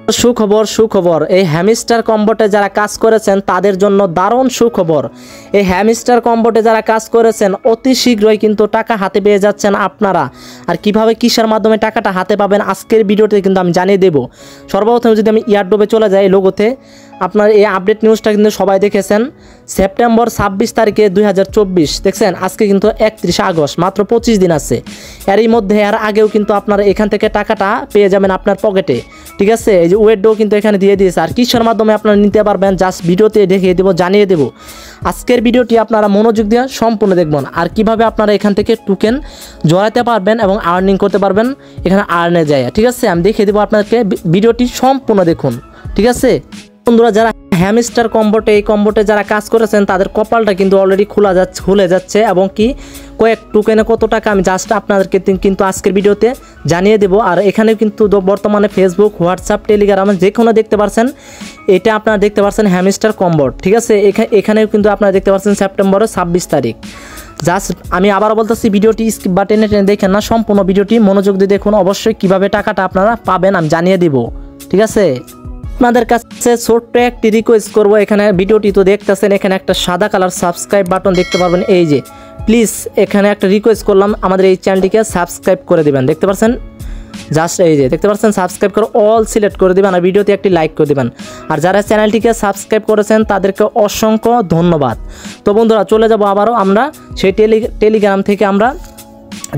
সুখবর সুখবর, এই হ্যামস্টার কম্বোটে যারা কাজ করেছেন তাদের জন্য দারুণ সুখবর। এই হ্যামস্টার কম্বোটে যারা কাজ করেছেন অতি শীঘ্রই কিন্তু টাকা হাতে পেয়ে যাচ্ছেন আপনারা। আর কিভাবে কিসের মাধ্যমে টাকাটা হাতে পাবেন আজকের ভিডিওতে কিন্তু আমি জানিয়ে দেব। সর্বপ্রথম যদি আমি ইয়ারড্রপে চলে যাই, লোগোতে আপনার এই আপডেট নিউজটা কিন্তু সবাই দেখেছেন। সেপ্টেম্বর 26 তারিখে 2024 দেখছেন, আজকে কিন্তু 31 আগস্ট, মাত্র 25 দিন আছে। এরই মধ্যে আর আগেও কিন্তু আপনারা এখান থেকে টাকাটা পেয়ে যাবেন আপনার পকেটে, ঠিক আছে। এই যে ওয়েডও কিন্তু এখানে দিয়ে দিয়েছে। আর কিসের মাধ্যমে আপনারা নিতে পারবেন জাস্ট ভিডিওতে দেখিয়ে দেবো, জানিয়ে দেবো। আজকের ভিডিওটি আপনারা মনোযোগ দিয়ে সম্পূর্ণ দেখবেন। আর কিভাবে আপনারা এখান থেকে টোকেন জড়াতে পারবেন এবং আর্নিং করতে পারবেন এখানে আর্নে যায়, ঠিক আছে। আমি দেখিয়ে দেবো আপনাদেরকে, ভিডিওটি সম্পূর্ণ দেখুন, ঠিক আছে। বন্ধুরা, যারা হ্যামস্টার কম্বোটে এই কম্বোটে যারা কাজ করেছেন তাদের কপালটা কিন্তু অলরেডি খুলে যাচ্ছে এবং কি কয়েক টোকেনে কত টাকা আমি জাস্ট আপনাদেরকে কিন্তু আজকের ভিডিওতে জানিয়ে দেব। আর এখানে কিন্তু বর্তমানে ফেসবুক, হোয়াটসঅ্যাপ, টেলিগ্রাম যে কোনো দেখতে পাচ্ছেন, এটা আপনারা দেখতে পাচ্ছেন হ্যামস্টার কম্বোট, ঠিক আছে। এখানেও কিন্তু আপনারা দেখতে পাচ্ছেন সেপ্টেম্বরের 26 তারিখ। জাস্ট আমি আবারও বলতেছি, ভিডিওটি স্কিপ বা টেনে টেনে দেখেন না, সম্পূর্ণ ভিডিওটি মনোযোগ দিয়ে দেখুন। অবশ্যই কিভাবে টাকাটা আপনারা পাবেন আমি জানিয়ে দিব, ঠিক আছে। আপনাদের কাছে ছোট্ট একটি রিকোয়েস্ট করব, এখানে ভিডিওটি তো দেখতেছেন, এখানে একটা সাদা কালার সাবস্ক্রাইব বাটন দেখতে পারবেন। এই যে প্লিজ এখানে একটা রিকোয়েস্ট করলাম, আমাদের এই চ্যানেলটিকে সাবস্ক্রাইব করে দিবেন। দেখতে পাচ্ছেন জাস্ট এই যে দেখতে পাচ্ছেন, সাবস্ক্রাইব করে অল সিলেক্ট করে দিবেন আর ভিডিওতে একটি লাইক করে দিবেন। আর যারা চ্যানেলটিকে সাবস্ক্রাইব করেছেন তাদেরকে অসংখ্য ধন্যবাদ। তো বন্ধুরা, চলে যাব আবারও আমরা সেই টেলিগ্রাম থেকে। আমরা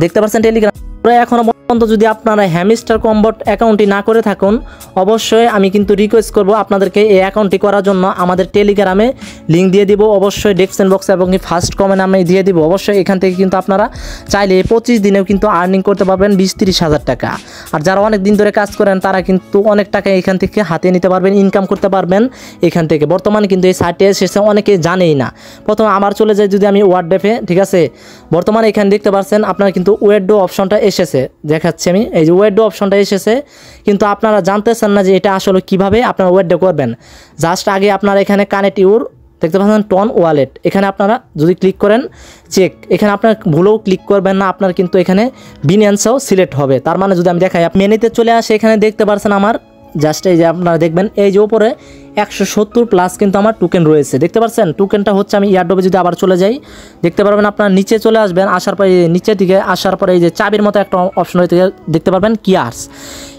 দেখতে পাচ্ছেন টেলিগ্রাম এখনো পর্যন্ত যদি আপনারা হ্যামস্টার কম্বোট অ্যাকাউন্টটি না করে থাকুন, অবশ্যই আমি কিন্তু রিকোয়েস্ট করব আপনাদেরকে এই অ্যাকাউন্টটি করার জন্য। আমাদের টেলিগ্রামে লিঙ্ক দিয়ে দিব, অবশ্যই ডেসক্রিপশন বক্সে এবং ফার্স্ট কমেন্ট আমি দিয়ে দিব। অবশ্যই এখান থেকে কিন্তু আপনারা চাইলে 25 দিনেও কিন্তু আর্নিং করতে পারবেন 20-30 হাজার টাকা। আর যারা অনেক দিন ধরে কাজ করেন তারা কিন্তু অনেক টাকা এখান থেকে হাতে নিতে পারবেন, ইনকাম করতে পারবেন এখান থেকে। বর্তমানে কিন্তু এই সাইটে এসেছে, অনেকে জানেই না। প্রথমে আমার চলে যায় যদি আমি ওয়ার্ডড্রপে, ঠিক আছে। বর্তমানে এখানে দেখতে পাচ্ছেন আপনারা কিন্তু ওয়েডো অপশনটা এসেছে, দেখাচ্ছি আমি। এই যে ওয়েডো অপশনটা এসেছে, কিন্তু আপনারা জানতেছেন না যে এটা আসলে কিভাবে আপনারা ওয়েডো করবেন। জাস্ট আগে আপনারা এখানে কানেক্ট ইউর দেখতে পাচ্ছেন টন ওয়ালেট, এখানে আপনারা যদি ক্লিক করেন চেক, এখানে আপনার ভুলেও ক্লিক করবেন না, আপনার কিন্তু এখানে বিনিয়ান্সও সিলেক্ট হবে। তার মানে যদি আমি দেখাই, মেনুতে চলে আসে, এখানে দেখতে পাচ্ছেন আমার জাস্ট এই যে আপনারা দেখবেন এই যে উপরে 170+ কিন্তু আমার টোকেন রয়েছে, দেখতে পাচ্ছেন। টোকেনটা হচ্ছে, আমি ইয়ারড্রপে যদি আবার চলে যাই দেখতে পারবেন, আপনার নিচে চলে আসবেন, আসার পরে নিচের দিকে আসার পরে এই যে চাবির মতো একটা অপশন হয়ে দেখতে পারবেন কিয়ার্স।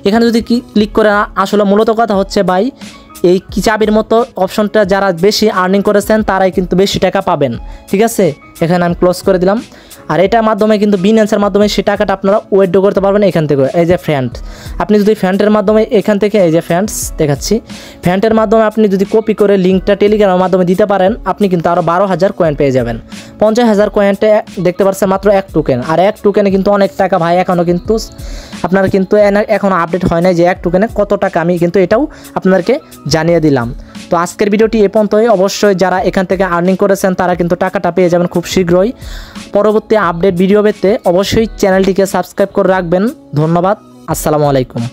এখানে যদি ক্লিক করে, আসলে মূলত কথা হচ্ছে ভাই, এই চাবির মতো অপশনটা যারা বেশি আর্নিং করেছেন তারাই কিন্তু বেশি টাকা পাবেন, ঠিক আছে। এখানে আমি ক্লোজ করে দিলাম। আর এটার মাধ্যমে কিন্তু বিনান্সের মাধ্যমে সেই টাকাটা আপনারা উইথড্র করতে পারবেন এখান থেকে। এই যে ফ্রেন্ড, আপনি যদি ফ্রেন্ডের মাধ্যমে এখান থেকে এই যে ফ্রেন্ডস দেখাচ্ছি, ফ্রেন্ডের মাধ্যমে আপনি যদি কপি করে লিঙ্কটা টেলিগ্রামের মাধ্যমে দিতে পারেন, আপনি কিন্তু আরও 12,000 কয়েন পেয়ে যাবেন। 50,000 কয়েনটা দেখতে পাচ্ছেন মাত্র এক টোকেন। আর এক টোকেনে কিন্তু অনেক টাকা ভাই, এখনও কিন্তু আপনারা কিন্তু এখনও আপডেট হয় না যে এক টোকেনে কত টাকা, আমি কিন্তু এটাও আপনাদেরকে জানিয়ে দিলাম। তো আজকের ভিডিওটি এ পর্যন্তই। অবশ্যই যারা এখান থেকে আর্নিং করেছেন তারা কিন্তু টাকাটা পেয়ে যাবেন খুব শীঘ্রই। পরবর্তী আপডেট ভিডিও পেতে অবশ্যই চ্যানেলটিকে সাবস্ক্রাইব করে রাখবেন। ধন্যবাদ, আসসালামু আলাইকুম।